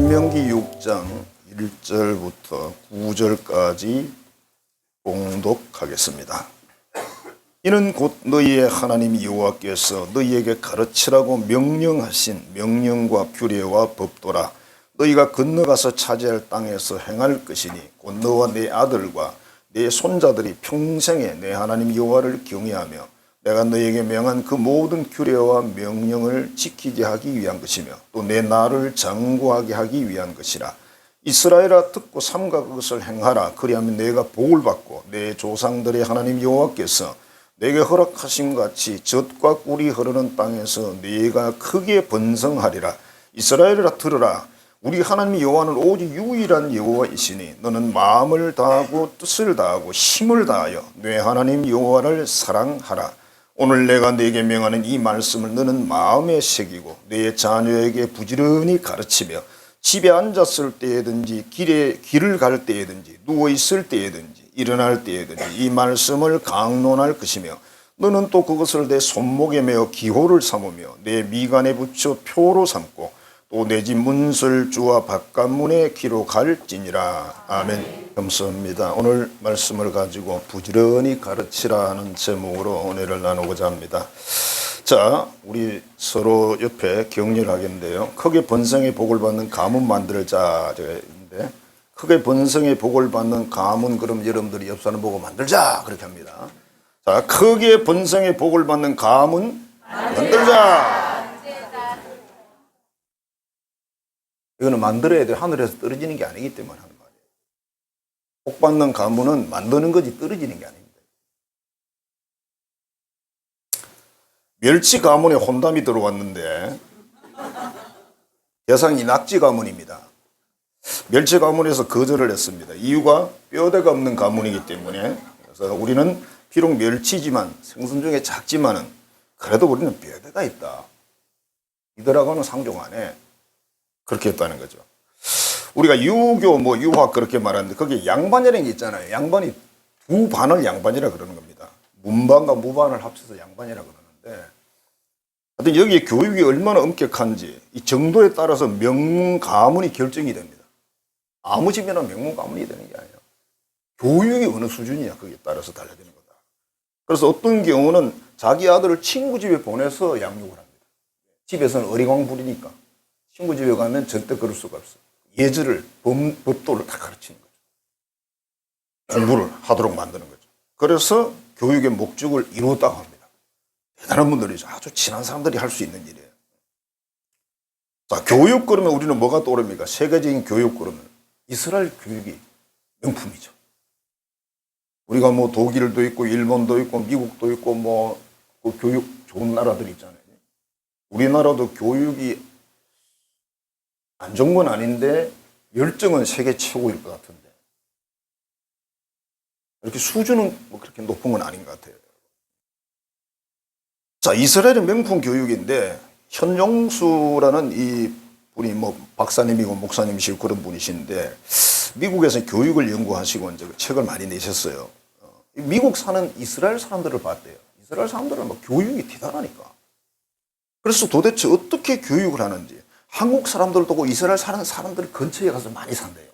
신명기 6장 1절부터 9절까지 봉독하겠습니다. 이는 곧 너희의 하나님 여호와께서 너희에게 가르치라고 명령하신 명령과 규례와 법도라. 너희가 건너가서 차지할 땅에서 행할 것이니 곧 너와 네 아들과 네 손자들이 평생에 내 하나님 여호와를 경외하며 내가 너희에게 명한 그 모든 규례와 명령을 지키게 하기 위한 것이며 또 내 나를 장구하게 하기 위한 것이라. 이스라엘아 듣고 삼가 그것을 행하라. 그리하면 내가 복을 받고 내 조상들의 하나님 여호와께서 내게 허락하신 같이 젖과 꿀이 흐르는 땅에서 네가 크게 번성하리라. 이스라엘아 들으라. 우리 하나님 여호와는 오직 유일한 여호와이시니 너는 마음을 다하고 뜻을 다하고 힘을 다하여 내 하나님 여호와를 사랑하라. 오늘 내가 네게 명하는 이 말씀을 너는 마음에 새기고 네 자녀에게 부지런히 가르치며 집에 앉았을 때에든지 길을 갈 때에든지 누워있을 때에든지 일어날 때에든지 이 말씀을 강론할 것이며 너는 또 그것을 내 손목에 메어 기호를 삼으며 내 미간에 붙여 표로 삼고 또 내 집 문설주와 바깥문에 기록할지니라. 아멘. 감사합니다. 오늘 말씀을 가지고 부지런히 가르치라는 제목으로 은혜를 나누고자 합니다. 자, 우리 서로 옆에 격려를 하겠는데요. 크게 번성의 복을 받는 가문 만들자. 제가 있는데 크게 번성의 복을 받는 가문, 그럼 여러분들이 옆 사람 보고 만들자. 그렇게 합니다. 자, 크게 번성의 복을 받는 가문 만들자. 이거는 만들어야 돼. 하늘에서 떨어지는 게 아니기 때문에 하는 말이에요. 복 받는 가문은 만드는 거지 떨어지는 게 아닙니다. 멸치 가문에 혼담이 들어왔는데 대상이 낙지 가문입니다. 멸치 가문에서 거절을 했습니다. 이유가 뼈대가 없는 가문이기 때문에. 그래서 우리는 비록 멸치지만 생선 중에 작지만은 그래도 우리는 뼈대가 있다. 이들하고는 상종 안 해. 그렇게 했다는 거죠. 우리가 유교, 유학 그렇게 말하는데 거기에 양반이라는 게 있잖아요. 양반이 두 반을 양반이라 그러는 겁니다. 문반과 무반을 합쳐서 양반이라 그러는데 하여튼 여기에 교육이 얼마나 엄격한지 이 정도에 따라서 명문 가문이 결정이 됩니다. 아무 집이나 명문 가문이 되는 게 아니에요. 교육이 어느 수준이냐 거기에 따라서 달라지는 거다. 그래서 어떤 경우는 자기 아들을 친구 집에 보내서 양육을 합니다. 집에서는 어리광 부리니까. 친구 집에 가면 절대 그럴 수가 없어. 예절을, 법도를 다 가르치는 거죠. 공부를 하도록 만드는 거죠. 그래서 교육의 목적을 이루었다고 합니다. 대단한 분들이죠. 아주 친한 사람들이 할 수 있는 일이에요. 자, 교육 그러면 우리는 뭐가 떠오릅니까? 세계적인 교육 그러면 이스라엘 교육이 명품이죠. 우리가 독일도 있고 일본도 있고 미국도 있고 그 교육 좋은 나라들이 있잖아요. 우리나라도 교육이 안 좋은 건 아닌데 열정은 세계 최고일 것 같은데 이렇게 수준은 그렇게 높은 건 아닌 것 같아요. 자, 이스라엘의 명품 교육인데 현용수라는 이 분이 박사님이고 목사님이시고 그런 분이신데 미국에서 교육을 연구하시고 이제 책을 많이 내셨어요. 미국 사는 이스라엘 사람들을 봤대요. 이스라엘 사람들은 교육이 대단하니까. 그래서 도대체 어떻게 교육을 하는지 한국 사람들도 보고 이스라엘 사는 사람들 근처에 가서 많이 산대요.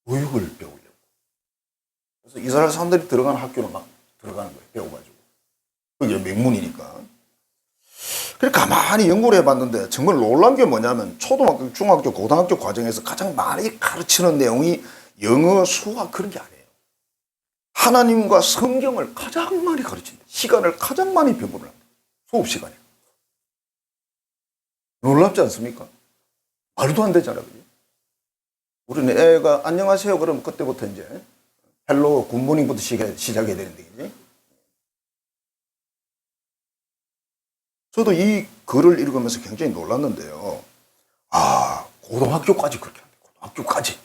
교육을 배우려고. 그래서 이스라엘 사람들이 들어가는 학교는 막 들어가는 거예요. 배워가지고. 그게 명문이니까. 그래서 가만히 연구를 해봤는데 정말 놀란 게 뭐냐면 초등학교, 중학교, 고등학교 과정에서 가장 많이 가르치는 내용이 영어, 수학 그런 게 아니에요. 하나님과 성경을 가장 많이 가르친다. 시간을 가장 많이 배분을 합니다. 수업 시간에. 놀랍지 않습니까? 말도 안 되잖아요. 우리는 애가 안녕하세요 그러면 그때부터 이제 헬로 굿모닝부터 시작해야 되는데 그지? 저도 이 글을 읽으면서 굉장히 놀랐는데요. 아, 고등학교까지 그렇게 한대. 고등학교까지.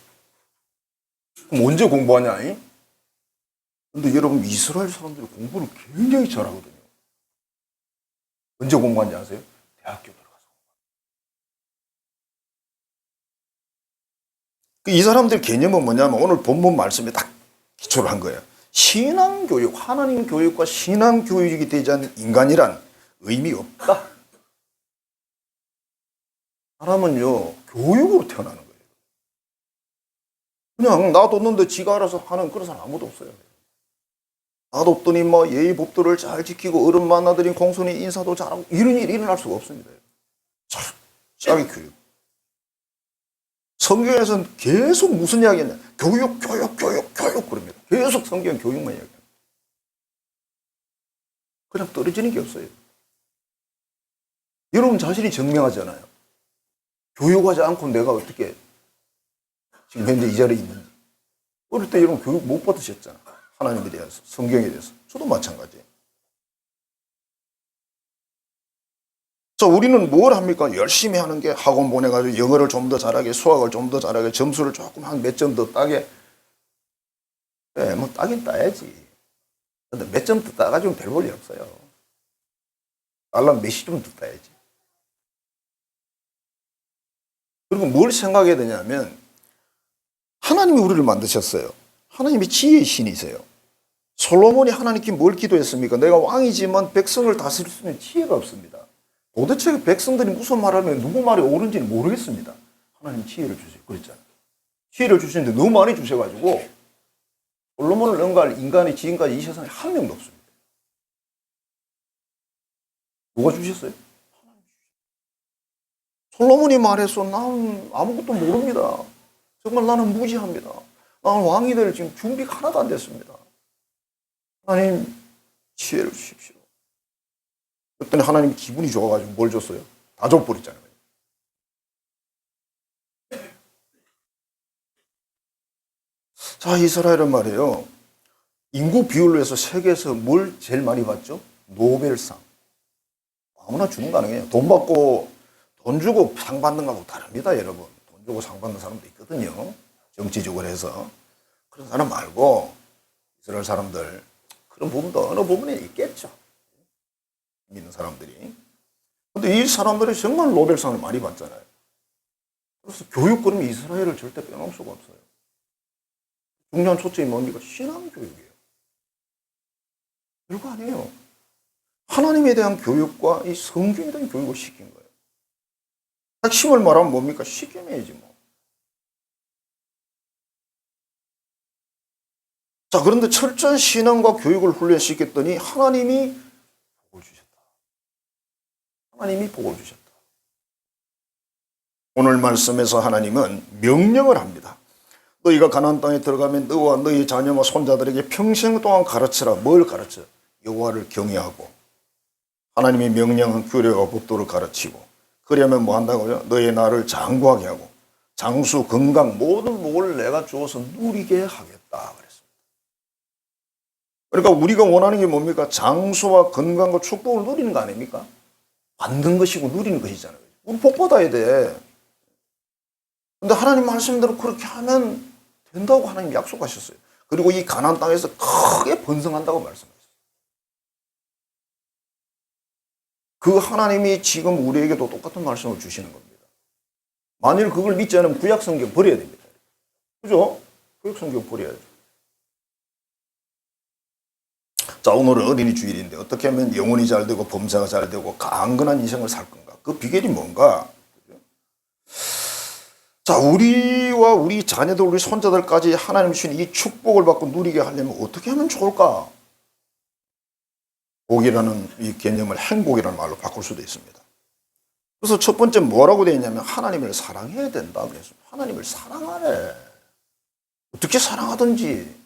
그럼 언제 공부하냐? 근데 여러분 이스라엘 사람들이 공부를 굉장히 잘하거든요. 언제 공부하는지 아세요? 대학교. 이 사람들 개념은 뭐냐면 오늘 본문 말씀에 딱 기초를 한 거예요. 신앙교육, 하나님 교육과 신앙교육이 되지 않는 인간이란 의미 없다. 사람은요, 교육으로 태어나는 거예요. 그냥 놔뒀는데 지가 알아서 하는 그런 사람 아무도 없어요. 놔뒀더니 뭐 예의 법도를 잘 지키고 어른 만나더니 공손히 인사도 잘하고 이런 일이 일어날 수가 없습니다. 철저하게 교육. 성경에서는 계속 무슨 이야기냐? 교육 그럽니다. 계속 성경 교육만 이야기합니다. 그냥 떨어지는 게 없어요. 여러분 자신이 증명하잖아요. 교육하지 않고 내가 어떻게 지금 현재 이 자리에 있는지. 어릴 때 여러분 교육 못 받으셨잖아. 하나님에 대해서, 성경에 대해서. 저도 마찬가지예요. 자, 우리는 뭘 합니까? 열심히 하는 게 학원 보내가지고 영어를 좀 더 잘하게, 수학을 좀 더 잘하게, 점수를 조금 한 몇 점 더 따게. 네, 뭐 따긴 따야지. 근데 몇 점 더 따가지고 별 볼일 없어요. 따려면 몇십 점 더 따야지. 그리고 뭘 생각해야 되냐면 하나님이 우리를 만드셨어요. 하나님이 지혜의 신이세요. 솔로몬이 하나님께 뭘 기도했습니까? 내가 왕이지만 백성을 다스릴 수 있는 지혜가 없습니다. 도대체 백성들이 무슨 말하면 누구 말이 옳은지는 모르겠습니다. 하나님 지혜를 주세요. 그랬잖아요. 지혜를 주시는데 너무 많이 주셔가지고 솔로몬을 능가할 인간의 지금까지 이 세상에 한 명도 없습니다. 누가 주셨어요? 솔로몬이 말해서 나는 아무것도 모릅니다. 정말 나는 무지합니다. 나는 왕이 될 지금 준비가 하나도 안 됐습니다. 하나님 지혜를 주십시오. 그랬더니 하나님 기분이 좋아가지고 뭘 줬어요? 다 줘버렸잖아요. 자, 이스라엘은 말이에요. 인구 비율로 해서 세계에서 뭘 제일 많이 받죠? 노벨상. 아무나 주는 거 아니에요. 돈 받고 돈 주고 상 받는 거하고 다릅니다, 여러분. 돈 주고 상 받는 사람도 있거든요. 정치적으로 해서. 그런 사람 말고 이스라엘 사람들 그런 부분도 어느 부분에 있겠죠. 믿는 사람들이. 근데 이 사람들이 정말 노벨상을 많이 받잖아요. 그래서 교육 그러면 이스라엘을 절대 빼놓을 수가 없어요. 중요한 초점이 뭡니까? 신앙교육이에요. 별거 아니에요. 하나님에 대한 교육과 이 성경에 대한 교육을 시킨 거예요. 핵심을 말하면 뭡니까? 시켜내야지 뭐. 자, 그런데 철저한 신앙과 교육을 훈련시켰더니 하나님이 복을 주셨다. 하나님이 복을 주셨다. 오늘 말씀에서 하나님은 명령을 합니다. 너희가 가나안 땅에 들어가면 너와 너희 자녀와 손자들에게 평생 동안 가르치라. 뭘 가르쳐? 여호와를 경외하고 하나님이 명령한 규례와 법도를 가르치고 그러면 뭐 한다고요? 너의 나를 장구하게 하고 장수, 건강 모든 복을 내가 주어서 누리게 하겠다 그랬습니다. 그러니까 우리가 원하는 게 뭡니까? 장수와 건강과 축복을 누리는 거 아닙니까? 받는 것이고 누리는 것이잖아요. 우리 복 받아야 돼. 근데 하나님 말씀대로 그렇게 하면 된다고 하나님 약속하셨어요. 그리고 이 가나안 땅에서 크게 번성한다고 말씀하셨어요. 그 하나님이 지금 우리에게도 똑같은 말씀을 주시는 겁니다. 만일 그걸 믿지 않으면 구약 성경 버려야 됩니다. 그죠? 구약 성경 버려야죠. 자, 오늘은 어린이 주일인데 어떻게 하면 영혼이 잘 되고 범사가 잘 되고 강건한 인생을 살 건가? 그 비결이 뭔가? 자, 우리와 우리 자녀들, 우리 손자들까지 하나님 주신 이 축복을 받고 누리게 하려면 어떻게 하면 좋을까? 복이라는 이 개념을 행복이라는 말로 바꿀 수도 있습니다. 그래서 첫 번째 뭐라고 되어 있냐면 하나님을 사랑해야 된다 그랬습니다. 하나님을 사랑하래. 어떻게 사랑하든지.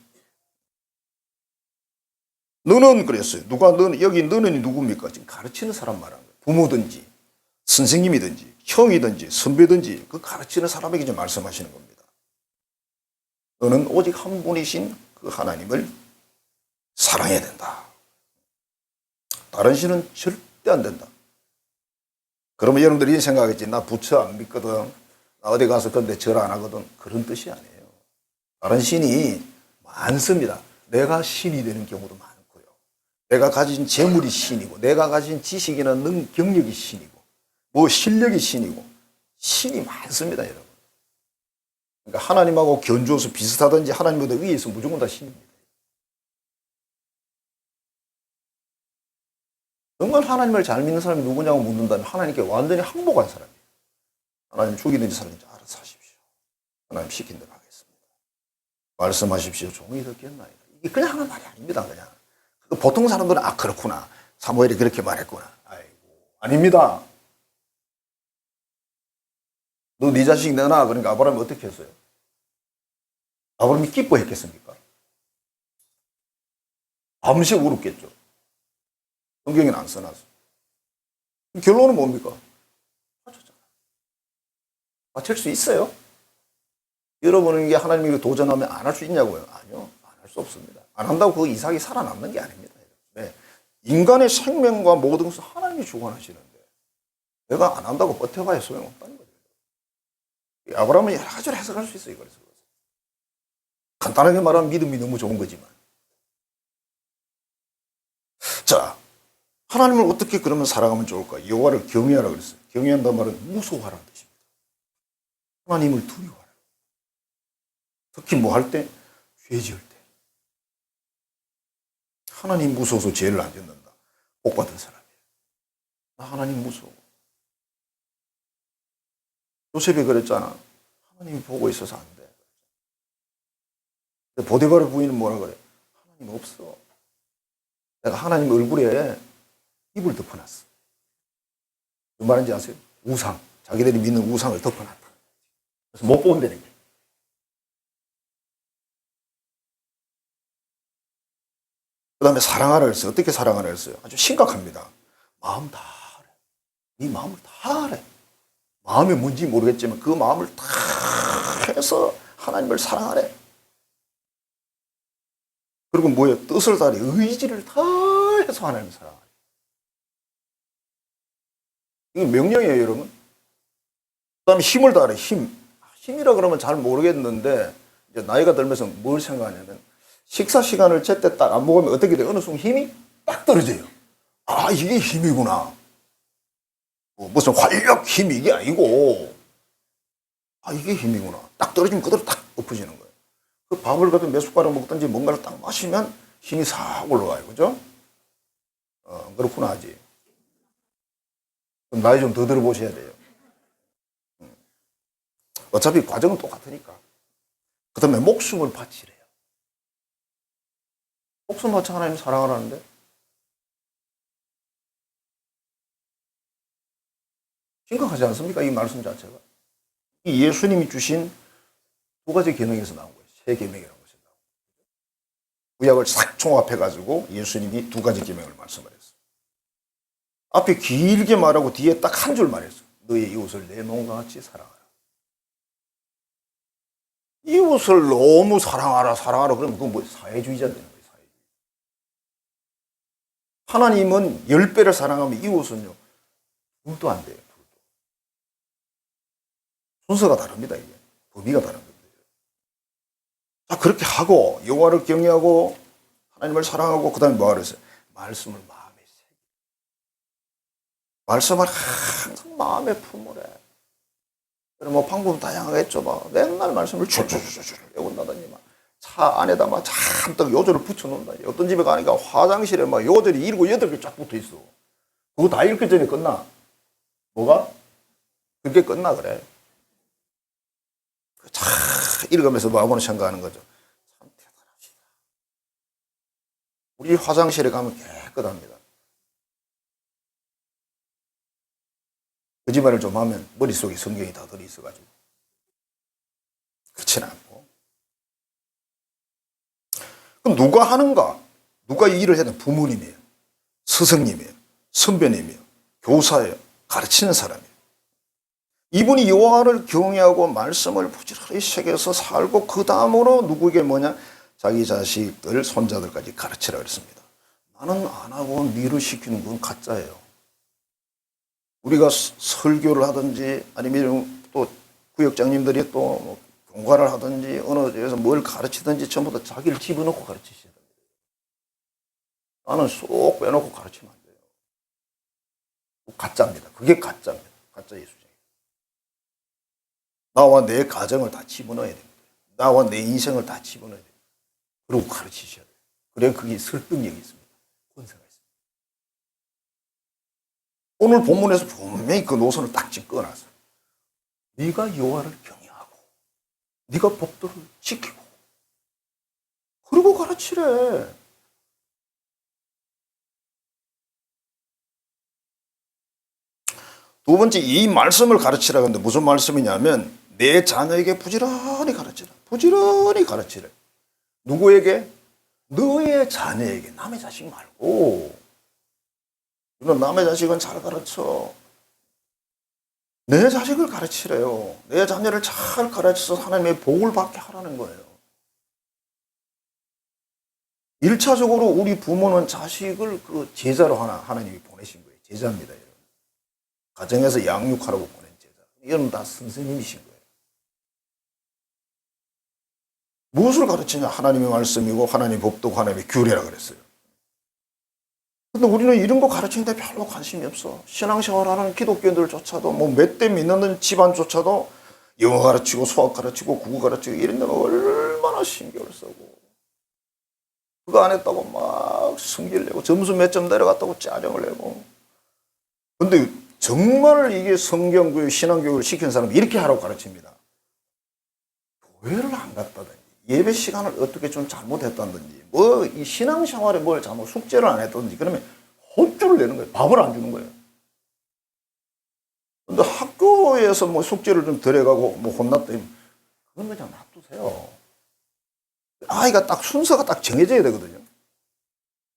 너는 그랬어요. 너는 여기 너는 누굽니까? 지금 가르치는 사람 말하는 거예요. 부모든지 선생님이든지 형이든지 선배든지 그 가르치는 사람에게 이제 말씀하시는 겁니다. 너는 오직 한 분이신 그 하나님을 사랑해야 된다. 다른 신은 절대 안 된다. 그러면 여러분들이 생각하겠지. 나 부처 안 믿거든. 나 어디 가서 근데 절 안 하거든. 그런 뜻이 아니에요. 다른 신이 많습니다. 내가 신이 되는 경우도 많고요. 내가 가진 재물이 신이고 내가 가진 지식이나 경력이 신이고 뭐 실력이 신이고 신이 많습니다, 여러분. 그러니까 하나님하고 견주어서 비슷하든지 하나님보다 위에 있으면 무조건 다 신입니다. 정말 하나님을 잘 믿는 사람이 누구냐고 묻는다면 하나님께 완전히 항복한 사람이에요. 하나님 죽이든지 살든지 알아서 하십시오. 하나님 시킨 대로 하겠습니다. 말씀하십시오. 종이 듣겠나이다. 이게 그냥 하는 말이 아닙니다. 그냥. 보통 사람들은 아 그렇구나. 사무엘이 그렇게 말했구나. 아이고 아닙니다. 너 네 자식 내놔. 그러니까 아브라함이 어떻게 했어요? 아브라함이 기뻐했겠습니까? 밤새 울었겠죠. 성경에는 안 써놨어. 결론은 뭡니까? 맞췄잖아. 맞출 수 있어요? 여러분에게 하나님에게 도전하면 안 할 수 있냐고요? 아니요. 안 할 수 없습니다. 안 한다고 그 이삭이 살아남는 게 아닙니다. 네. 인간의 생명과 모든 것을 하나님이 주관하시는데 내가 안 한다고 버텨봐야 소용없다는 거죠. 아브라함은 여러 가지로 해석할 수 있어요. 그래서 간단하게 말하면 믿음이 너무 좋은 거지만. 자, 하나님을 어떻게 그러면 살아가면 좋을까? 여호와를 경외하라 그랬어요. 경외한다는 말은 무서워하라는 뜻입니다. 하나님을 두려워하라. 특히 뭐 할 때? 죄 지을 때. 하나님 무서워서 죄를 안 짓는다. 복 받은 사람이에요. 나 하나님 무서워. 요셉이 그랬잖아. 하나님이 보고 있어서 안 돼. 근데 보디바르 부인은 뭐라 그래? 하나님 없어. 내가 하나님 얼굴에 입을 덮어놨어. 무슨 말인지 아세요? 우상. 자기들이 믿는 우상을 덮어놨다. 그래서 못 본다는 거예요. 그 다음에 사랑하라 했어요. 어떻게 사랑하라 했어요? 아주 심각합니다. 마음 다 하래. 네 마음을 다 하래. 마음이 뭔지 모르겠지만 그 마음을 다 해서 하나님을 사랑하래. 그리고 뭐예요? 뜻을 다하래. 의지를 다 해서 하나님을 사랑하래. 이거 명령이에요, 여러분. 그 다음에 힘을 다하래. 힘. 힘이라 그러면 잘 모르겠는데 이제 나이가 들면서 뭘 생각하냐면 식사 시간을 제때 딱 안 먹으면 어떻게 돼요? 어느 순간 힘이 딱 떨어져요. 아, 이게 힘이구나. 무슨 활력 힘이 이게 아니고, 아, 이게 힘이구나. 딱 떨어지면 그대로 딱 엎어지는 거예요. 그 밥을 갖다 몇 숟가락 먹든지 뭔가를 딱 마시면 힘이 싹 올라와요. 그죠? 그렇구나 하지. 그럼 나이 좀 더 들어보셔야 돼요. 어차피 과정은 똑같으니까. 그 다음에 목숨을 바치래요. 목숨 바쳐 하나님 사랑하라는데? 심각하지 않습니까? 이 말씀 자체가. 이 예수님이 주신 두 가지 계명에서 나온 거예요. 세 계명이라고 해서 나온 거예요. 구약을 싹 종합해가지고 예수님이 두 가지 계명을 말씀을 했어요. 앞에 길게 말하고 뒤에 딱 한 줄 말했어요. 너의 이웃을 내 몸과 같이 사랑하라. 이웃을 너무 사랑하라 그러면 그건 뭐 사회주의자 되는 거예요. 사회주의. 하나님은 10배를 사랑하면 이웃은요 2도 안 돼요. 순서가 다릅니다. 이게 범위가 다른 겁니다. 자, 그렇게 하고 여호와를 경외하고 하나님을 사랑하고 그 다음에 뭐 하랬어요? 말씀을 마음에 새기라. 말씀을 항상 마음에 품으래. 뭐 방법은 다양하겠죠. 막 맨날 말씀을 줄줄줄줄 외운다더니 막 차 안에다 막 잔뜩 요절을 붙여놓는다. 어떤 집에 가니까 화장실에 막 요절이 7, 8개 쫙 붙어 있어. 그거 다 읽기 전에 끝나. 뭐가? 그게 끝나 그래. 참 읽으면서 마음으로 생각하는 거죠. 참 대단하시다. 우리 화장실에 가면 깨끗합니다. 거짓말을 좀 하면 머릿속에 성경이 다 들어있어가지고. 그렇진 않고. 그럼 누가 하는가? 누가 이 일을 해야 되는? 부모님이에요. 스승님이에요. 선배님이에요. 교사예요. 가르치는 사람이에요. 이분이 여호와를 경외하고 말씀을 부지런히 새겨서 살고 그 다음으로 누구에게 뭐냐? 자기 자식들, 손자들까지 가르치라 그랬습니다. 나는 안 하고 니를 시키는 건 가짜예요. 우리가 설교를 하든지 아니면 또 구역장님들이 또 교과를 하든지 어느 데에서 뭘 가르치든지 전부 다 자기를 집어넣고 가르치셔야 됩니다. 나는 쏙 빼놓고 가르치면 안 돼요. 가짜입니다. 그게 가짜입니다. 가짜 예수쟁이. 나와 내 가정을 다 집어넣어야 됩니다. 나와 내 인생을 다 집어넣어야 됩니다. 그리고 가르치셔야 돼요. 그래야 그게 설득력이 있습니다. 권세가 있습니다. 오늘 본문에서 분명히 그 노선을 딱 짚어놨어요. 네가 여호와를 경외하고 네가 법도를 지키고 그리고 가르치래. 두 번째, 이 말씀을 가르치라고 하는데 무슨 말씀이냐면 내 자녀에게 부지런히 가르치라. 부지런히 가르치래. 누구에게? 너의 자녀에게. 남의 자식 말고. 너는 남의 자식은 잘 가르쳐. 내 자식을 가르치래요. 내 자녀를 잘 가르쳐서 하나님의 복을 받게 하라는 거예요. 1차적으로 우리 부모는 자식을 그 제자로 하나님이 보내신 거예요. 제자입니다. 여러분. 가정에서 양육하라고 보낸 제자. 이건 다 선생님이신 거예요. 무엇을 가르치냐? 하나님의 말씀이고 하나님의 법도고 하나님의 규례라 그랬어요. 근데 우리는 이런 거 가르치는데 별로 관심이 없어. 신앙생활하는 기독교인들조차도 뭐 몇 대 믿는 집안조차도 영어 가르치고 수학 가르치고 국어 가르치고 이런 데는 얼마나 신경을 쓰고 그거 안 했다고 막 성질 내고 점수 몇 점 내려갔다고 짜증을 내고. 근데 정말 이게 성경교육 신앙교육을 시킨 사람이 이렇게 하라고 가르칩니다. 교회를 안 갔다든지 예배 시간을 어떻게 좀 잘못했다든지 뭐 이 신앙생활에 뭘 잘못 숙제를 안 했다든지 그러면 혼쭐을 내는 거예요. 밥을 안 주는 거예요. 근데 학교에서 뭐 숙제를 좀 덜 해가고 뭐 혼났더니 그건 그냥 놔두세요. 아이가 딱 순서가 딱 정해져야 되거든요.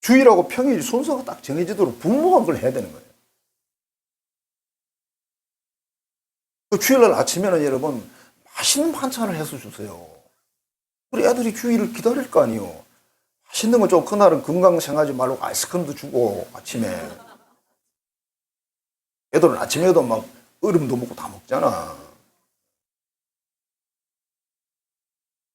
주일하고 평일 순서가 딱 정해지도록 부모가 그걸 해야 되는 거예요. 그 주일날 아침에는 여러분 맛있는 반찬을 해서 주세요. 우리 애들이 주일을 기다릴 거 아니에요. 맛있는 거 좀 그날은 건강생하지 말고 아이스크림도 주고 아침에. 애들은 아침에도 막 얼음도 먹고 다 먹잖아.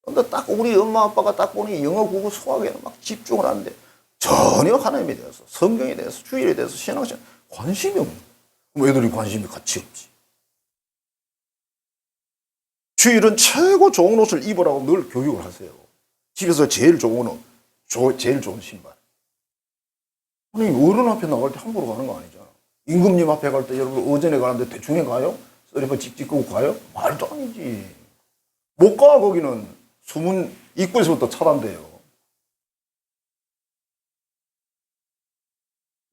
근데 딱 우리 엄마 아빠가 딱 보니 영어 국어 수학에는 막 집중을 하는데 전혀 하나님에 대해서 성경에 대해서 주일에 대해서 신앙생활 관심이 없는 거예요. 그럼 애들이 관심이 같이 없지. 주일은 최고 좋은 옷을 입으라고 늘 교육을 하세요. 집에서 제일 좋은 옷, 제일 좋은 신발. 아니 어른 앞에 나갈 때 함부로 가는 거 아니잖아. 임금님 앞에 갈 때 여러분 어전에 가는데 대충해 가요? 쓰리퍼 찍찍 끄고 가요? 말도 아니지. 못 가 거기는 수문 입구에서부터 차단돼요.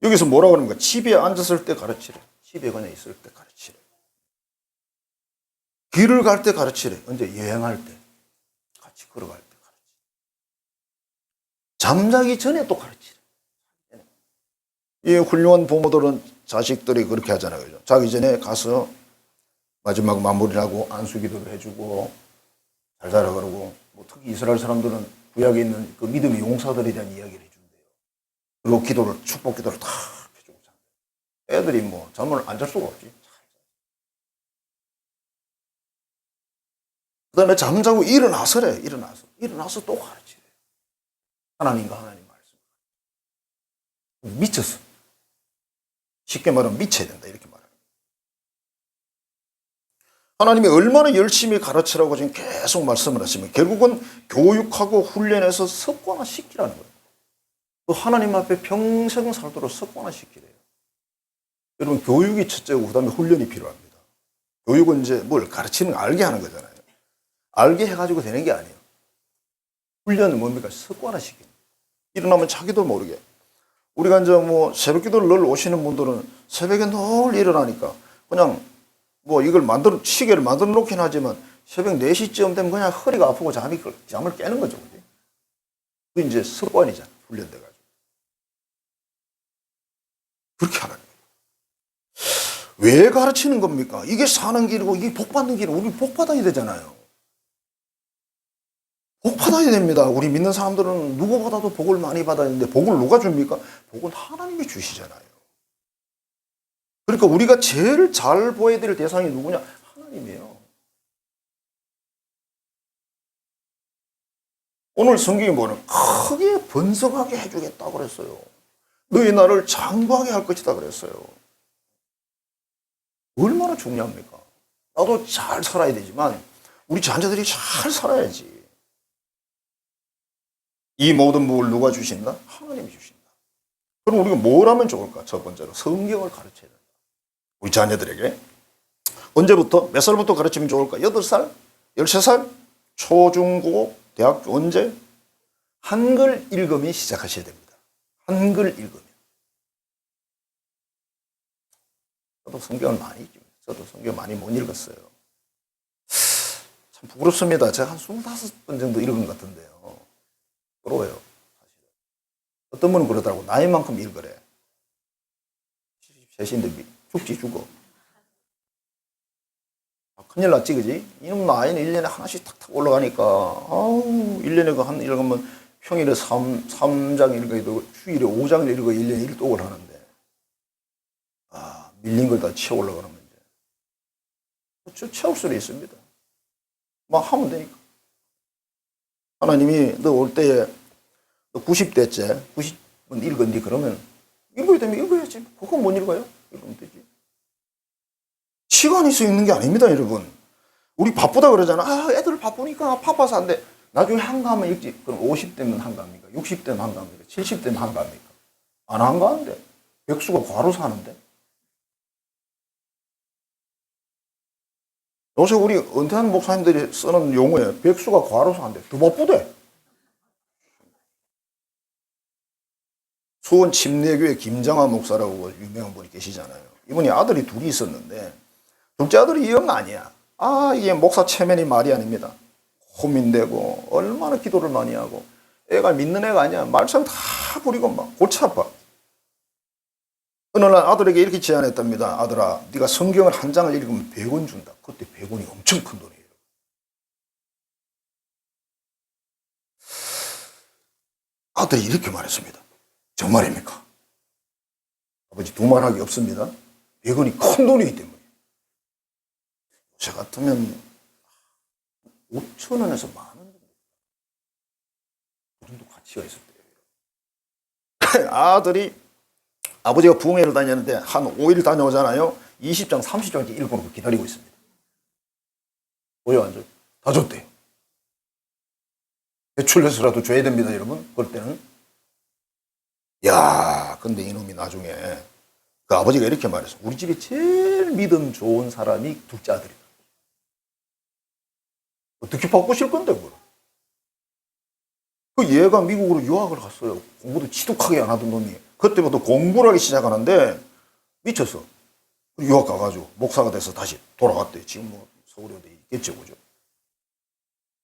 여기서 뭐라 그러는 거야? 집에 앉았을 때 가르치래. 집에 그냥 있을 때 가르치래. 길을 갈 때 가르치래. 언제? 여행할 때. 같이 걸어갈 때 가르치래. 잠자기 전에 또 가르치래. 이 훌륭한 부모들은 자식들이 그렇게 하잖아요. 그죠? 자기 전에 가서 마지막 마무리를 하고 안수기도를 해주고 잘 자라 그러고 뭐 특히 이스라엘 사람들은 구약에 있는 그 믿음의 용사들에 대한 이야기를 해준대요. 그리고 기도를 축복 기도를 다 해주고 잔대요. 애들이 뭐 잠을 안 잘 수가 없지. 그 다음에 잠자고 일어나서래. 일어나서 또 가르치래. 하나님과 하나님 말씀. 미쳤어. 쉽게 말하면 미쳐야 된다. 이렇게 말합니다. 하나님이 얼마나 열심히 가르치라고 지금 계속 말씀을 하시면 결국은 교육하고 훈련해서 습관화시키라는 거예요. 그 하나님 앞에 평생 살도록 습관화시키래요. 여러분 교육이 첫째고 그 다음에 훈련이 필요합니다. 교육은 이제 뭘 가르치는 거 알게 하는 거잖아요. 알게 해가지고 되는 게 아니에요. 훈련은 뭡니까? 습관화시키는. 일어나면 자기도 모르게. 우리가 이제 뭐 새벽 기도를 늘 오시는 분들은 새벽에 늘 일어나니까 그냥 뭐 이걸 시계를 만들어 놓긴 하지만 새벽 4시쯤 되면 그냥 허리가 아프고 잠을 깨는 거죠. 그게 이제 습관이잖아. 훈련돼가지고. 그렇게 하라는 거예요. 왜 가르치는 겁니까? 이게 사는 길이고 이게 복 받는 길이고 우리 복 받아야 되잖아요. 복 받아야 됩니다. 우리 믿는 사람들은 누구보다도 복을 많이 받아야 되는데 복을 누가 줍니까? 복은 하나님이 주시잖아요. 그러니까 우리가 제일 잘 보여야 될 대상이 누구냐? 하나님이에요. 오늘 성경이 뭐는 크게 번성하게 해주겠다고 그랬어요. 너희 나를 장구하게 할 것이다 그랬어요. 얼마나 중요합니까? 나도 잘 살아야 되지만 우리 자녀들이 잘 살아야지. 이 모든 복을 누가 주신다? 하나님이 주신다. 그럼 우리가 뭘 하면 좋을까? 첫 번째로 성경을 가르쳐야 된다. 우리 자녀들에게. 언제부터? 몇 살부터 가르치면 좋을까? 8살? 13살? 초중고, 대학교 언제? 한글 읽음이 시작하셔야 됩니다. 한글 읽음. 저도 성경을 많이 읽습니다. 저도 성경 많이 못 읽었어요. 참 부끄럽습니다. 제가 한 25번 정도 읽은 것 같은데요. 부러워요. 사실. 어떤 분은 그러더라고. 나이만큼 읽으래. 73인데 죽지 죽어. 큰일 났지, 그지? 이놈 나이는 1년에 하나씩 탁탁 올라가니까, 아우, 1년에 한 읽으면 평일에 3장 읽어도 휴일에 5장 읽어 1년에 1독을 하는데, 아, 밀린 걸 다 치워 올라가는 문제. 채울 수는 있습니다. 막 하면 되니까. 하나님이 너 올 때에, 너 90대째, 90번 읽었니? 그러면, 읽어야 되면 읽어야지. 그거 못 읽어요? 읽으면 되지. 시간이 있어 있는 게 아닙니다, 여러분. 우리 바쁘다 그러잖아. 아, 애들 바쁘니까 바빠서 안 돼. 나중에 한가하면 읽지. 그럼 50대면 한가합니까? 60대면 한가합니까? 70대면 한가합니까? 안 한가한데. 백수가 과로 사는데. 요새 우리 은퇴한 목사님들이 쓰는 용어에 백수가 과로 사는데 더 바쁘대. 수원 침례교회 김장화 목사라고 유명한 분이 계시잖아요. 이분이 아들이 둘이 있었는데 둘째 아들이 영 아니야. 아, 이게 목사 체면이 말이 아닙니다. 고민되고 얼마나 기도를 많이 하고 애가 믿는 애가 아니야. 말썽 다 부리고 막 골치 아파. 어느 날 아들에게 이렇게 제안했답니다. 아들아, 네가 성경을 한 장을 읽으면 100원 준다. 그때 100원이 엄청 큰 돈이에요. 아들이 이렇게 말했습니다. 정말입니까? 아버지 두말하기 없습니다. 100원이 큰 돈이기 때문에. 요새 같으면 5,000원에서 10,000원 정도. 그 정도 가치가 있을 때예요. 아들이 아버지가 부흥회를 다녔는데 한 5일 다녀오잖아요. 20장, 30장 이렇게 읽어놓고 기다리고 있습니다. 뭐야, 완전 다 줬대요. 대출해서라도 줘야 됩니다, 여러분. 그럴 때는. 야, 근데 이놈이 나중에 그 아버지가 이렇게 말했어. 우리 집에 제일 믿음 좋은 사람이 둘째 아들이다. 어떻게 바꾸실 건데, 그걸? 그 얘가 미국으로 유학을 갔어요. 공부도 지독하게 안 하던 놈이. 그때부터 공부를 하기 시작하는데 미쳤어. 유학 가가지고 목사가 돼서 다시 돌아갔대. 지금 뭐 서울에 어디 있겠죠, 그죠?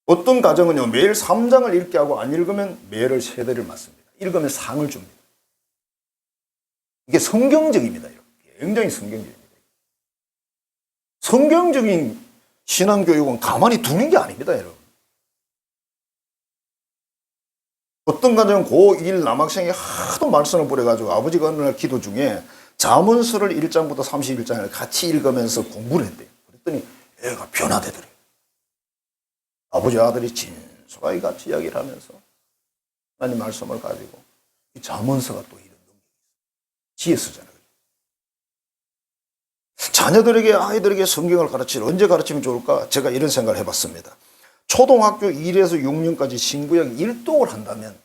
어떤 가정은요, 매일 3장을 읽게 하고 안 읽으면 매를 3대를 맞습니다. 읽으면 상을 줍니다. 이게 성경적입니다. 굉장히 성경적입니다. 성경적인 신앙교육은 가만히 두는 게 아닙니다, 여러분. 어떤 가정은 고1 남학생이 하도 말썽을 부려가지고 아버지가 어느 날 기도 중에 잠언서를 1장부터 31장을 같이 읽으면서 공부를 했대요. 그랬더니 애가 변화되더래요. 아버지 아들이 진솔하게 같이 이야기를 하면서 하나님 말씀을 가지고 이 잠언서가 또 이런 지혜 쓰잖아요. 자녀들에게, 아이들에게 성경을 언제 가르치면 좋을까? 제가 이런 생각을 해봤습니다. 초등학교 1에서 6년까지 신구약 1독을 한다면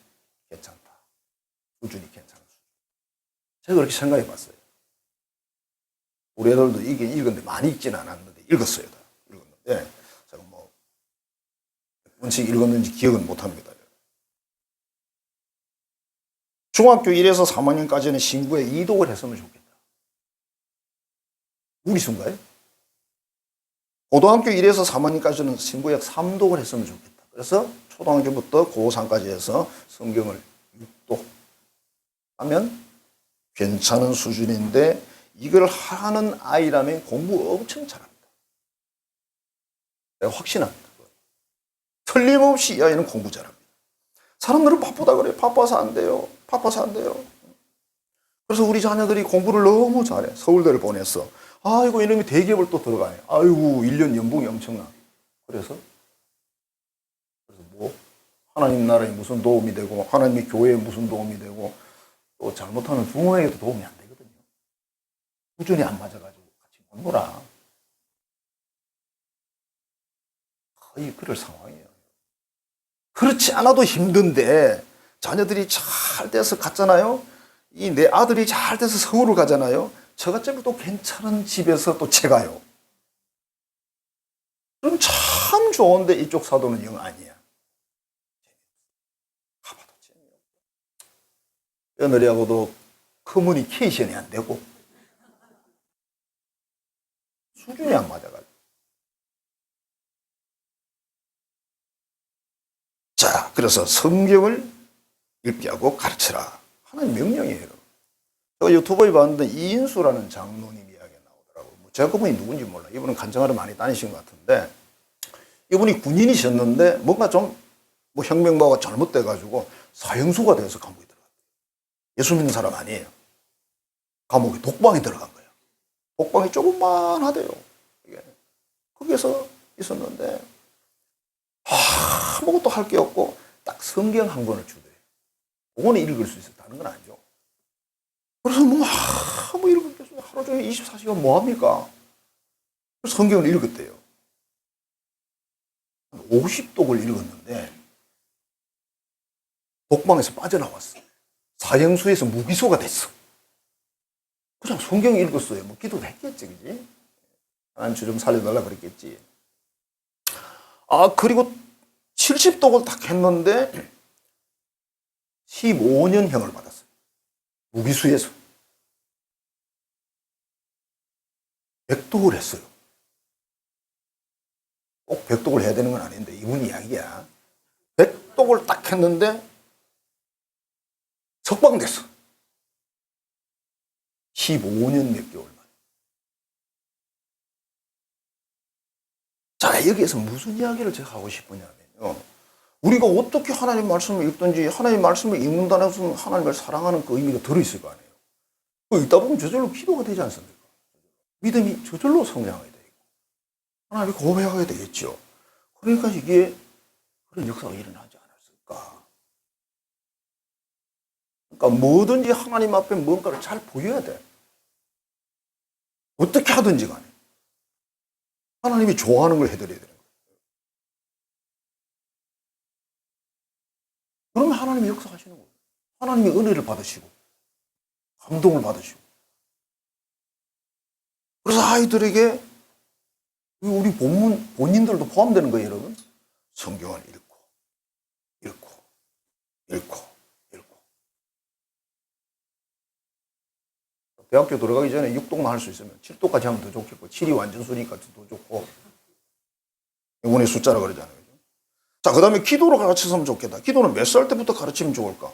괜찮다. 수준이 괜찮은 수준. 제가 그렇게 생각해 봤어요. 우리 애들도 읽었는데 많이 읽지는 않았는데 읽었어요. 다 읽었는데 제가 뭐 몇 번씩 읽었는지 기억은 못합니다. 중학교 1에서 3학년까지는 신구약 2독을 했으면 좋겠다. 무리수인가요? 고등학교 1에서 3학년까지는 신구약 3독을 했으면 좋겠다. 그래서 초등학교부터 고3까지 해서 성경을 6독 하면 괜찮은 수준인데 이걸 하는 아이라면 공부 엄청 잘합니다. 내가 확신합니다. 틀림없이 이 아이는 공부 잘합니다. 사람들은 바쁘다 그래요. 바빠서 안 돼요. 바빠서 안 돼요. 그래서 우리 자녀들이 공부를 너무 잘해. 서울대를 보냈어. 아이고, 이놈이 대기업을 또 들어가네. 아이고, 1년 연봉이 엄청나. 그래서 뭐, 하나님 나라에 무슨 도움이 되고, 하나님의 교회에 무슨 도움이 되고, 또 잘못하는 부모에게도 도움이 안 되거든요. 수준이 안 맞아가지고 같이 못 놀아. 거의 그럴 상황이에요. 그렇지 않아도 힘든데, 자녀들이 잘 돼서 갔잖아요. 이 내 아들이 잘 돼서 서울을 가잖아요. 저같이 또 괜찮은 집에서 또 채가요. 그럼 참 좋은데 이쪽 사도는 영 아니야. 가봐도 재미없고. 며느리하고도 커뮤니케이션이 안 되고 수준이 안 맞아가지고. 자, 그래서 성경을 읽게 하고 가르치라. 하나님 명령이에요. 제가 유튜브에 봤는데 이인수라는 장로님 이야기가 나오더라고요. 제가 그분이 누군지 몰라. 이분은 간청하러 많이 다니신 것 같은데 이분이 군인이셨는데 뭔가 좀 뭐 혁명보가 잘못돼가지고 사형수가 돼서 감옥에 들어갔어요. 예수 믿는 사람 아니에요. 감옥에 독방에 들어간 거예요. 독방이 조금만하대요. 이게. 거기서 있었는데 아무것도 할 게 없고 딱 성경 한 권을 주대요. 그거는 읽을 수 있어요. 다른 건 아니죠. 그래서 뭐 읽었겠어요. 하루 종일 24시간 뭐 합니까? 성경을 읽었대요. 50독을 읽었는데 독방에서 빠져나왔어. 사형수에서 무기소가 됐어. 그냥 성경 읽었어요. 뭐 기도도 했겠지, 그지? 하나님 좀 살려달라 그랬겠지. 아, 그리고 70독을 딱 했는데 15년형을 받았어요. 무기수에서. 100독을 했어요. 꼭 100독을 해야 되는 건 아닌데 이분 이야기야. 100독을 딱 했는데 석방됐어. 15년 몇 개월 만에. 자, 여기에서 무슨 이야기를 제가 하고 싶으냐면요. 우리가 어떻게 하나님 말씀을 읽든지 하나님 말씀을 읽는다는 것은 하나님을 사랑하는 그 의미가 들어있을 거 아니에요. 그 읽다 보면 저절로 기도가 되지 않습니까? 믿음이 저절로 성장하게 되고 하나님이 고백하게 되겠죠. 그러니까 이게 그런 역사가 일어나지 않았을까. 그러니까 뭐든지 하나님 앞에 뭔가를 잘 보여야 돼. 어떻게 하든지 간에. 하나님이 좋아하는 걸 해드려야 되는 거예요. 그러면 하나님이 역사하시는 거예요. 하나님이 은혜를 받으시고 감동을 받으시고. 그래서 아이들에게 우리 본인들도 포함되는 거예요, 여러분. 성경을 읽고 읽고 읽고 대학교 들어가기 전에 6독만 할 수 있으면 7독까지 하면 더 좋겠고 7이 완전수니까 더 좋고 영혼의 숫자라 그러잖아요. 자, 그 다음에 기도로 가르쳤으면 좋겠다. 기도는 몇 살 때부터 가르치면 좋을까?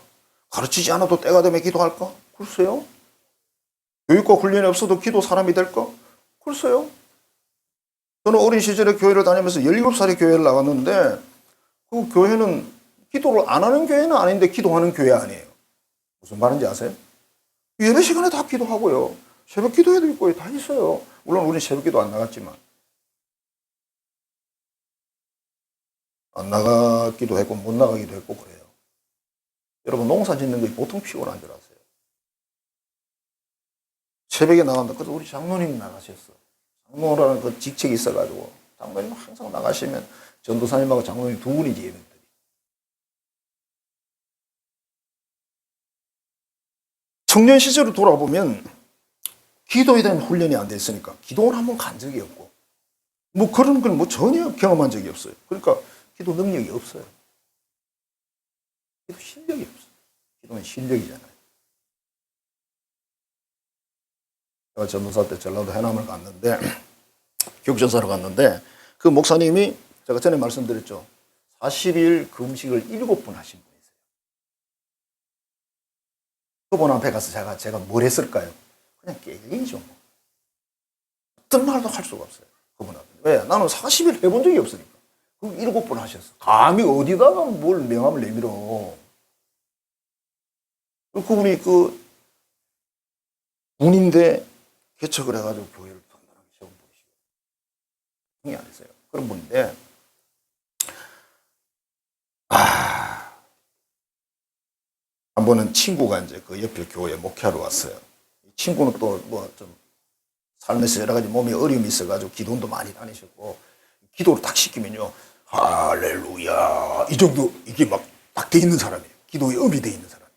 가르치지 않아도 때가 되면 기도할까? 글쎄요. 교육과 훈련이 없어도 기도 사람이 될까? 글쎄요. 저는 어린 시절에 교회를 다니면서 17살에 교회를 나갔는데 그 교회는 기도를 안 하는 교회는 아닌데 기도하는 교회 아니에요. 무슨 말인지 아세요? 예배 시간에 다 기도하고요. 새벽 기도회도 있고 다 있어요. 물론 우리는 새벽 기도 안 나갔지만. 안 나가기도 했고 못 나가기도 했고 그래요. 여러분 농사 짓는 게 보통 피곤한 줄 아세요? 새벽에 나간다. 그래서 우리 장로님 나가셨어. 장로라는 그 직책이 있어가지고 장로님 항상 나가시면 전도사님하고 장로님 두 분이지 예배들이. 청년 시절을 돌아보면 기도에 대한 훈련이 안 됐으니까 기도를 한번 간 적이 없고 뭐 그런 걸 뭐 전혀 경험한 적이 없어요. 그러니까 기도 능력이 없어요. 기도 실력이 없어요. 기도는 실력이잖아요. 제가 전도사 때 전라도 해남을 갔는데 교육전사로 갔는데 그 목사님이 제가 전에 말씀드렸죠. 40일 금식을 7번 하신 분이세요. 그분 앞에 가서 제가 뭘 했을까요? 그냥 깨이죠. 뭐. 어떤 말도 할 수가 없어요. 그분 앞에. 왜? 나는 40일 해본 적이 없으니까. 그 7번 하셨어. 감히 어디다가 뭘 명함을 내밀어. 그분이 그 군인대 개척을 해가지고 교회를 단단하게 세워보시고. 형이 안 했어요. 그런 분인데, 한 번은 친구가 이제 그 옆에 교회에 목회하러 왔어요. 친구는 또 뭐 좀 삶에서 여러 가지 몸에 어려움이 있어가지고 기도원도 많이 다니셨고, 기도를 딱 시키면요, 할렐루야. 이 정도, 이게 막 돼 있는 사람이에요. 기도에 음이 돼 있는 사람.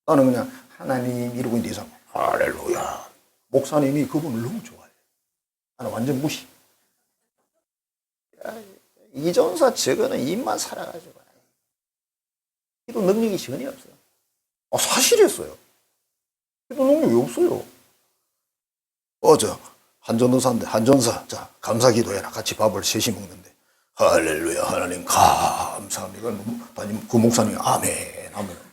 나는 그냥 하나님 이러고 있는데 이 사람, 할렐루야. 목사님이 그분을 너무 좋아해요. 나는 완전 무시. 이전사 저거는 입만 살아가지고 기도 능력이 전혀 없어요. 사실이었어요. 기도 능력이 없어요. 한전도사인데 한전사 자 감사 기도해라. 같이 밥을 셋이 먹는데 할렐루야 하나님 감사합니다. 그 목사님이 아멘 하면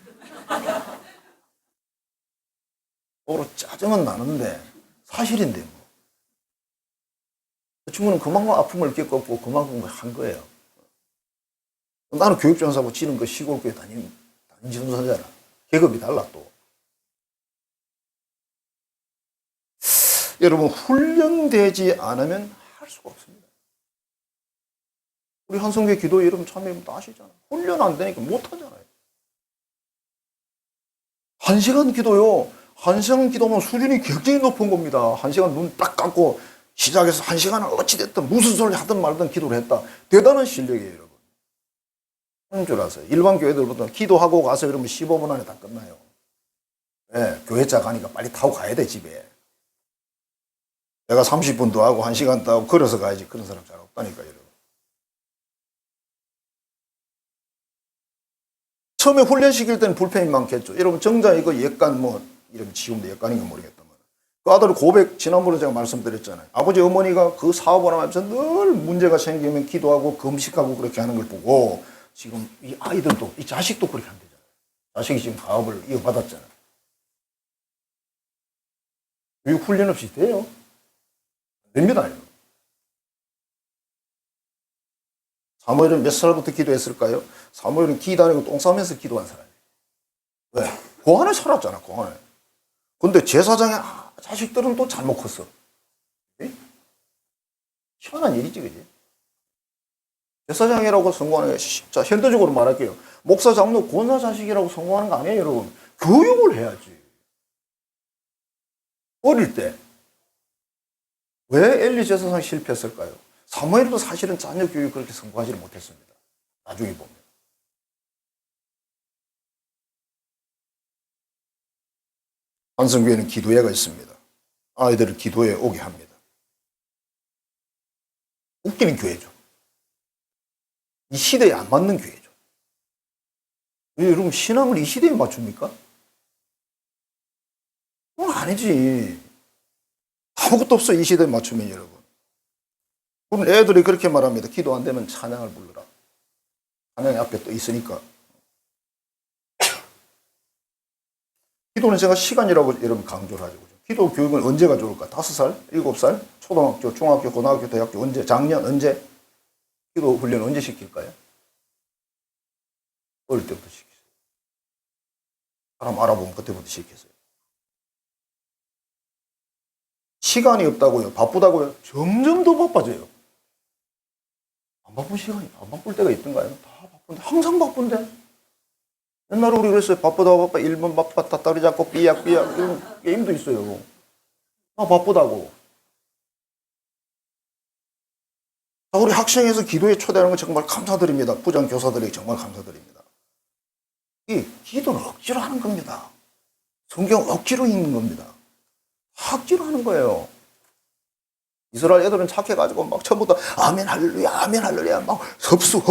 서로 짜증은 나는데 사실인데 뭐. 그 친구는 그만큼 아픔을 겪었고 그만큼 한 거예요. 나는 교육전사고 지는 그 시골교회 담임 전사잖아. 계급이 달라 또. 여러분 훈련되지 않으면 할 수가 없습니다. 우리 한성교회 기도 여러분 참여해보면 다 아시잖아요. 훈련 안 되니까 못하잖아요. 1시간 기도요. 1시간 기도면 수준이 굉장히 높은 겁니다. 1시간 눈 딱 감고 시작해서 1시간을 어찌됐든 무슨 소리 하든 말든 기도를 했다. 대단한 실력이에요, 여러분. 그런 줄 아세요. 일반 교회들보다 기도하고 가서 이러면 15분 안에 다 끝나요. 네, 교회차 가니까 빨리 타고 가야 돼, 집에. 내가 30분도 하고 1시간도 하고 걸어서 가야지. 그런 사람 잘 없다니까요, 여러분. 처음에 훈련시킬 때는 불편이 많겠죠. 여러분, 정작 이거 약간 이름 지금도 약간인가 모르겠다만. 그 아들 고백, 지난번에 제가 말씀드렸잖아요. 아버지, 어머니가 그 사업을 하면서 늘 문제가 생기면 기도하고 금식하고 그렇게 하는 걸 보고 지금 이 아이들도, 이 자식도 그렇게 한대잖아요. 자식이 지금 사업을 이어받았잖아요. 교육 훈련 없이 돼요? 됩니다. 사무엘은 몇 살부터 기도했을까요? 사무엘은 기 다니고 똥 싸면서 기도한 사람이에요. 왜? 고안에 살았잖아, 고안에. 근데 제사장의 자식들은 또 잘못 컸어. 네? 희한한 일이지, 그지? 제사장이라고 성공하는 게, 자, 현대적으로 말할게요. 목사, 장로, 권사 자식이라고 성공하는 거 아니에요, 여러분. 교육을 해야지. 어릴 때. 왜 엘리 제사장이 실패했을까요? 사무엘도 사실은 자녀 교육이 그렇게 성공하지는 못했습니다. 나중에 보면. 한성교회는 기도회가 있습니다. 아이들을 기도에 오게 합니다. 웃기는 교회죠. 이 시대에 안 맞는 교회죠. 왜 여러분 신앙을 이 시대에 맞춥니까? 그건 아니지. 아무것도 없어 이 시대에 맞추면 여러분. 그럼 애들이 그렇게 말합니다. 기도 안 되면 찬양을 부르라. 찬양이 앞에 또 있으니까. 기도는 제가 시간이라고 여러분 강조를 하죠. 기도 교육은 언제가 좋을까? 5살? 7살? 초등학교, 중학교, 고등학교, 대학교 언제? 작년 언제? 기도 훈련 언제 시킬까요? 어릴 때부터 시키세요. 사람 알아보면 그때부터 시켰어요. 시간이 없다고요? 바쁘다고요? 점점 더 바빠져요. 안 바쁜 시간이, 안 바쁠 때가 있던가요? 다 바쁜데, 항상 바쁜데? 옛날에 우리 그랬어요. 바쁘다, 바빠. 1번 바빴다, 다리 잡고 삐약삐약. 이런 게임도 있어요. 바쁘다고. 우리 학생에서 기도에 초대하는 거 정말 감사드립니다. 부장 교사들에게 정말 감사드립니다. 이 기도는 억지로 하는 겁니다. 성경 억지로 읽는 겁니다. 억지로 하는 거예요. 이스라엘 애들은 착해가지고 막 처음부터 아멘 할렐루야 아멘 할렐루야 막 흡수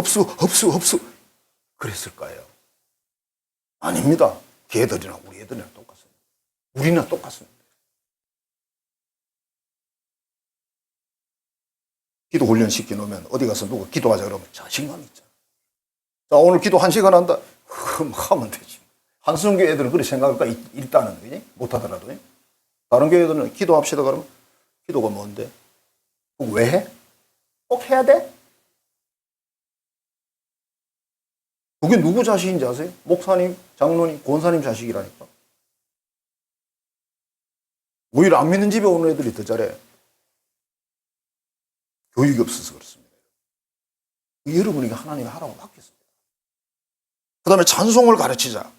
그랬을 거예요. 아닙니다. 걔들이나 우리 애들이랑 똑같습니다. 우리나 똑같습니다. 기도 훈련 시켜놓으면 어디 가서 누가 기도하자 그러면 자신감이 있잖아. 자, 오늘 기도 1시간 한다. 하면 되지. 한성교회 애들은 그렇게 생각할까? 일단은, 그지? 못하더라도. 다른 교회 애들은 기도합시다 그러면 기도가 뭔데? 왜 해? 꼭 해야 돼? 그게 누구 자식인지 아세요? 목사님, 장로님, 권사님 자식이라니까. 오히려 안 믿는 집에 오는 애들이 더 잘해. 교육이 없어서 그렇습니다. 여러분이 하나님이 하라고 맡겼습니다. 그 다음에 찬송을 가르치자.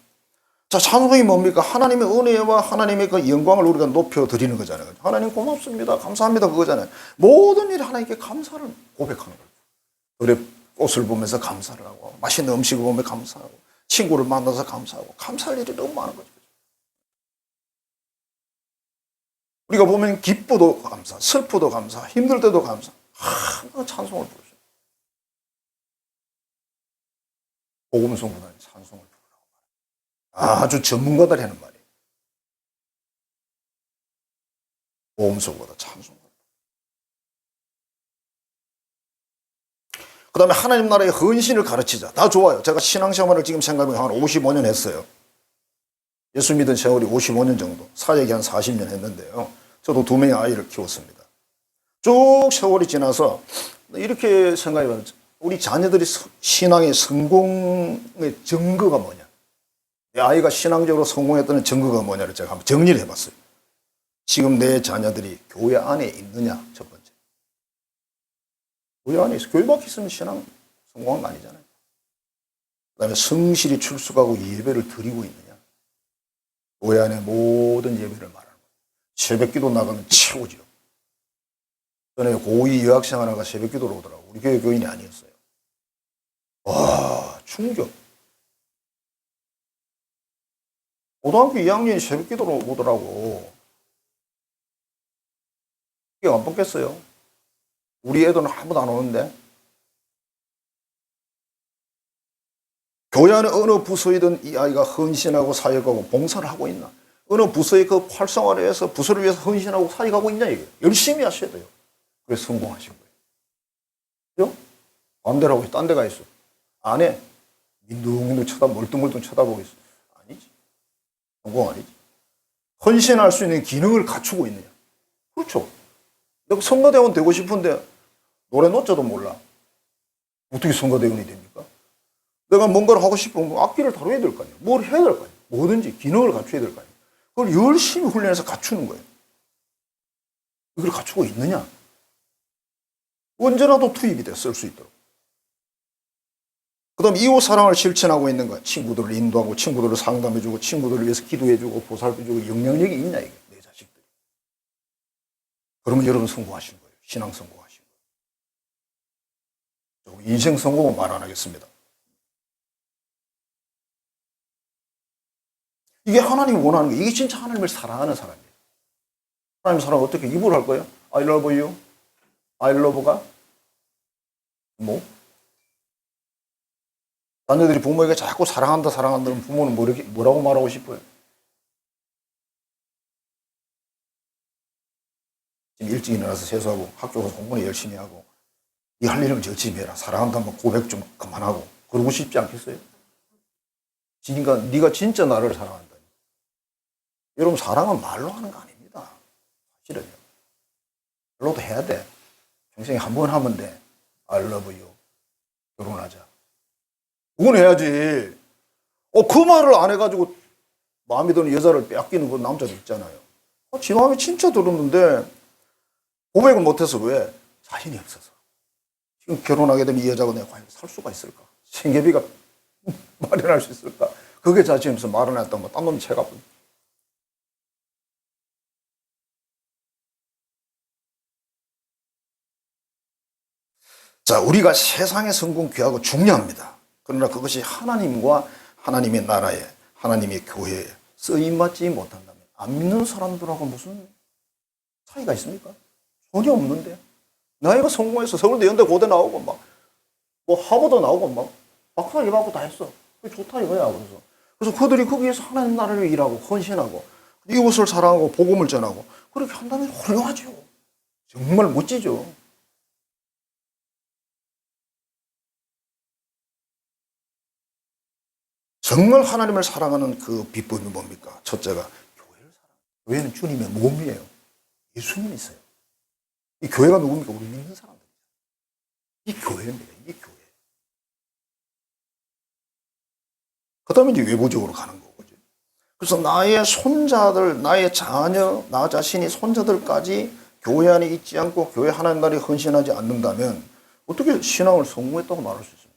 자, 찬송이 뭡니까? 하나님의 은혜와 하나님의 그 영광을 우리가 높여드리는 거잖아요. 하나님 고맙습니다. 감사합니다. 그거잖아요. 모든 일에 하나님께 감사를 고백하는 거예요. 그래, 꽃을 보면서 감사를 하고, 맛있는 음식을 보면 감사하고, 친구를 만나서 감사하고, 감사할 일이 너무 많은 거죠. 우리가 보면 기쁘도 감사, 슬프도 감사, 힘들 때도 감사. 항상 찬송을 부르죠. 복음 선고자는 찬송을 부르라고. 아주 전문가들이 하는 말이에요. 복음 선고자 찬송. 그 다음에 하나님 나라의 헌신을 가르치자. 다 좋아요. 제가 신앙생활을 지금 생각하면 한 55년 했어요. 예수 믿은 세월이 55년 정도. 사역이 한 40년 했는데요. 저도 2명의 아이를 키웠습니다. 쭉 세월이 지나서 이렇게 생각해보면 우리 자녀들이 신앙의 성공의 증거가 뭐냐. 내 아이가 신앙적으로 성공했다는 증거가 뭐냐를 제가 한번 정리를 해봤어요. 지금 내 자녀들이 교회 안에 있느냐, 첫 번째. 교회 안에 있어. 교회 밖에 있으면 신앙 성공한 거 아니잖아요. 그 다음에 성실히 출석하고 예배를 드리고 있느냐. 교회 안에 모든 예배를 말하는 거예요. 새벽 기도 나가면 최고지요. 전에 고2 여학생 하나가 새벽 기도로 오더라고. 우리 교회 교인이 아니었어요. 와, 충격. 고등학교 2학년이 새벽 기도로 오더라고. 이게 안 뽑겠어요? 우리 애들은 아무도 안 오는데. 교회 안에 어느 부서이든 이 아이가 헌신하고 사역하고 봉사를 하고 있나? 어느 부서의 그 활성화를 위해서 부서를 위해서 헌신하고 사역하고 있냐 이게. 열심히 하셔야 돼요. 그래서 성공하신 거예요. 그죠? 반대로 하고 딴 데 가 있어. 안 해. 민둥민둥 멀뚱멀뚱 쳐다보고 있어. 아니지. 성공 아니지. 헌신할 수 있는 기능을 갖추고 있느냐. 그렇죠. 내가 선거대원 되고 싶은데 노래 노자도 몰라. 어떻게 선거대원이 됩니까? 내가 뭔가를 하고 싶으면 악기를 다뤄야 될 거 아니에요. 뭘 해야 될 거 아니에요. 뭐든지 기능을 갖춰야 될 거 아니에요. 그걸 열심히 훈련해서 갖추는 거예요. 이걸 갖추고 있느냐? 언제라도 투입이 돼 쓸 수 있도록. 그 다음 이웃 사랑을 실천하고 있는 거야. 친구들을 인도하고 친구들을 상담해주고 친구들을 위해서 기도해주고 보살펴주고 영향력이 있냐 이게 내 자식들. 그러면 여러분 성공하신 거예요. 신앙 성공하신 거예요. 인생 성공은 말 안 하겠습니다. 이게 하나님이 원하는 거예요. 이게 진짜 하나님을 사랑하는 사람이에요. 하나님 사랑 어떻게 입으로 할 거예요? I love you. I love가 뭐? 자녀들이 부모에게 자꾸 사랑한다 사랑한다면 부모는 뭐라고 말하고 싶어요? 지금 일찍 일어나서 세수하고 학교 가서 공부는 열심히 하고 네 할 일은 열심히 해라. 사랑한다면 고백 좀 그만하고 그러고 싶지 않겠어요? 그러니까 네가 진짜 나를 사랑한다. 여러분 사랑은 말로 하는 거 아닙니다. 사실은요. 말로도 해야 돼. 평생에 한 번 하면 돼. I love you. 결혼하자. 그건 해야지. 그 말을 안 해가지고 마음에 드는 여자를 뺏기는 그 남자도 있잖아요. 지 마음에 진짜 들었는데 고백을 못해서 왜? 자신이 없어서. 지금 결혼하게 되면 이 여자가 내가 과연 살 수가 있을까? 생계비가 마련할 수 있을까? 그게 자신이 없어서 말을 안 했다면 딴 놈이 채가 뿐. 자, 우리가 세상의 성공 귀하고 중요합니다. 그러나 그것이 하나님과 하나님의 나라에, 하나님의 교회에 쓰임받지 못한다면 안 믿는 사람들하고 무슨 차이가 있습니까? 전혀 없는데. 나이가 성공해서 서울대, 연대, 고대 나오고 뭐 하버드 나오고 박사 일하고 다 했어. 그게 좋다 이거야. 그래서 그들이 거기에서 하나님 나라를 위해 일하고 헌신하고 이웃을 사랑하고 복음을 전하고 그렇게 한다면 훌륭하죠. 정말 멋지죠. 정말 하나님을 사랑하는 그 비법이 뭡니까? 첫째가 교회를 사랑해요. 교회는 주님의 몸이에요. 예수님이 있어요. 이 교회가 누굽니까? 우리 믿는 사람들. 이 교회입니다. 이 교회. 그 다음에 이제 외부적으로 가는 거죠. 그래서 나의 손자들, 나의 자녀, 나 자신이 손자들까지 교회 안에 있지 않고 교회 하나님 나라에 헌신하지 않는다면 어떻게 신앙을 성공했다고 말할 수 있습니까?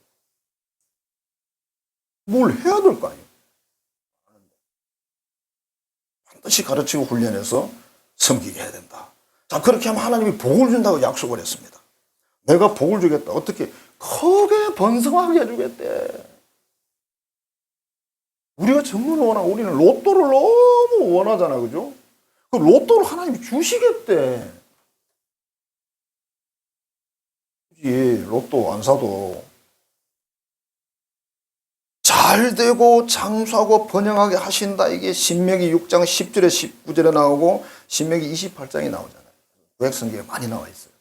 뭘 해야 될 거 아니에요. 반드시 가르치고 훈련해서 섬기게 해야 된다. 자, 그렇게 하면 하나님이 복을 준다고 약속을 했습니다. 내가 복을 주겠다. 어떻게? 크게 번성하게 해주겠대. 우리가 정말 원하고 우리는 로또를 너무 원하잖아. 그죠? 그 로또를 하나님이 주시겠대. 그치? 로또 안 사도 잘 되고 장수하고 번영하게 하신다. 이게 신명기 6장 10절에 19절에 나오고 신명기 28장에 나오잖아요. 구약성경에 많이 나와 있어요.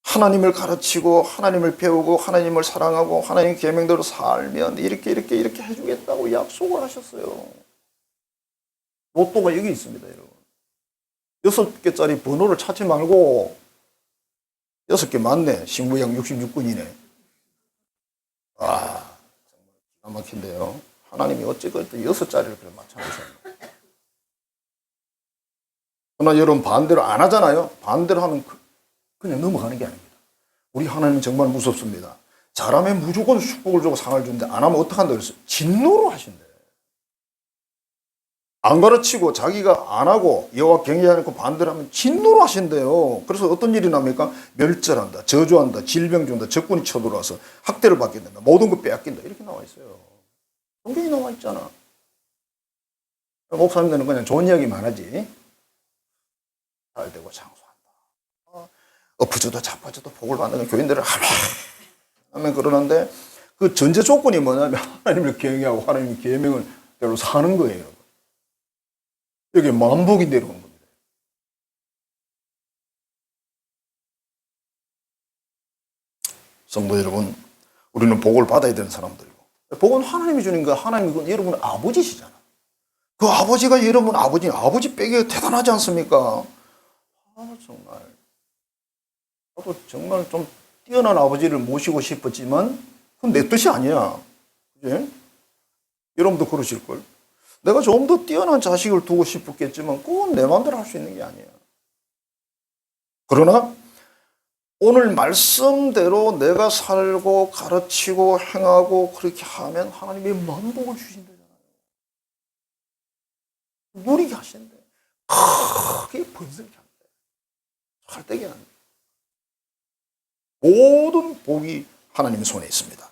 하나님을 가르치고 하나님을 배우고 하나님을 사랑하고 하나님 계명대로 살면 이렇게 해주겠다고 약속을 하셨어요. 로또가 여기 있습니다, 여러분. 6개짜리 번호를 찾지 말고 6개 맞네. 신구약 66권이네. 아, 정말 기가 막힌데요. 하나님이 어찌 그 6자리를 그렇게 맞춰놓으셨나. 그러나 여러분 반대로 안 하잖아요. 반대로 하면 그냥 넘어가는 게 아닙니다. 우리 하나님은 정말 무섭습니다. 잘하면 무조건 축복을 주고 상을 주는데 안 하면 어떡한다 그랬어요? 진노로 하신대. 안 가르치고 자기가 안 하고 여호와 경외하지 않고 반대로 하면 진노로 하신대요. 그래서 어떤 일이 납니까? 멸절한다, 저주한다, 질병 준다, 적군이 쳐들어와서 학대를 받게 된다, 모든 것 빼앗긴다, 이렇게 나와 있어요. 성경이 나와 있잖아. 목사님들은 그냥 좋은 이야기만 하지. 잘 되고 장수한다, 엎어져도 자빠져도 복을 받는 교인들을 하면 그러는데 그 전제 조건이 뭐냐면 하나님을 경외하고 하나님의 계명을 대로 사는 거예요. 여기 만복이 내려오는 겁니다. 성도 여러분, 우리는 복을 받아야 되는 사람들이고, 복은 하나님이 주는 거야. 하나님이 여러분 아버지시잖아. 그 아버지가 여러분 아버지 빼기가 대단하지 않습니까? 정말 나도 정말 좀 뛰어난 아버지를 모시고 싶었지만 그건 내 뜻이 아니야. 그지? 여러분도 그러실걸? 내가 좀 더 뛰어난 자식을 두고 싶었겠지만 그건 내 마음대로 할 수 있는 게 아니야. 그러나 오늘 말씀대로 내가 살고 가르치고 행하고 그렇게 하면 하나님이 만복을 주신다잖아요. 누리게 하신대. 크게 번성케 한대. 살되게 한대. 모든 복이 하나님 손에 있습니다.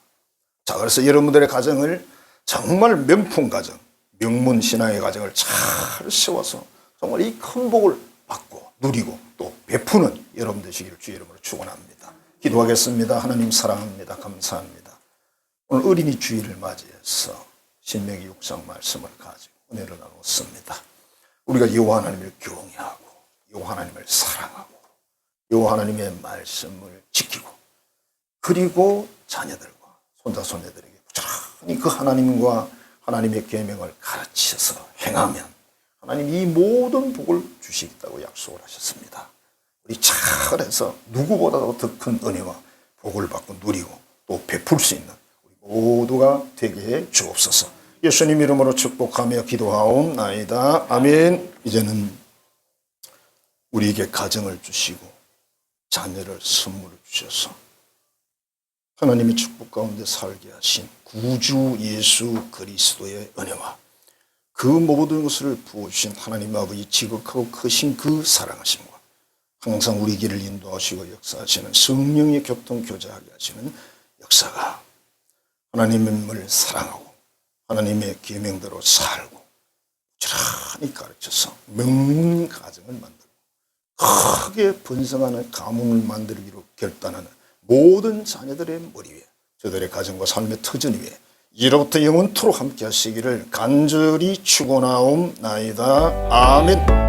자, 그래서 여러분들의 가정을 정말 명품 가정, 명문 신앙의 가정을 잘 세워서 정말 이 큰 복을 받고 누리고 또 베푸는 여러분 되시기를 주의 이름으로 축원합니다. 기도하겠습니다. 하나님 사랑합니다. 감사합니다. 오늘 어린이 주일을 맞이해서 신명기 6장 말씀을 가지고 은혜를 나눴습니다. 우리가 여호와 하나님을 경외하고 여호와 하나님을 사랑하고 여호와 하나님의 말씀을 지키고 그리고 자녀들과 손자손녀들에게 부지런히 그 하나님과 하나님의 계명을 가르쳐서 행하면 하나님 이 모든 복을 주시겠다고 약속을 하셨습니다. 우리 잘해서 누구보다도 더 큰 은혜와 복을 받고 누리고 또 베풀 수 있는 우리 모두가 되게 해 주옵소서. 예수님 이름으로 축복하며 기도하옵나이다. 아멘. 이제는 우리에게 가정을 주시고 자녀를 선물을 주셔서 하나님의 축복 가운데 살게 하신 구주 예수 그리스도의 은혜와 그 모든 것을 부어주신 하나님 아버지 지극하고 크신 그 사랑하심과 항상 우리 길을 인도하시고 역사하시는 성령의 교통 교제하게 하시는 역사가 하나님을 사랑하고 하나님의 계명대로 살고 부지런히 가르쳐서 명문 가정을 만들고 크게 번성하는 가문을 만들기로 결단하는 모든 자녀들의 머리 위에 저들의 가정과 삶의 터전 위에 이로부터 영원토록 함께 하시기를 간절히 축원하옵나이다. 아멘.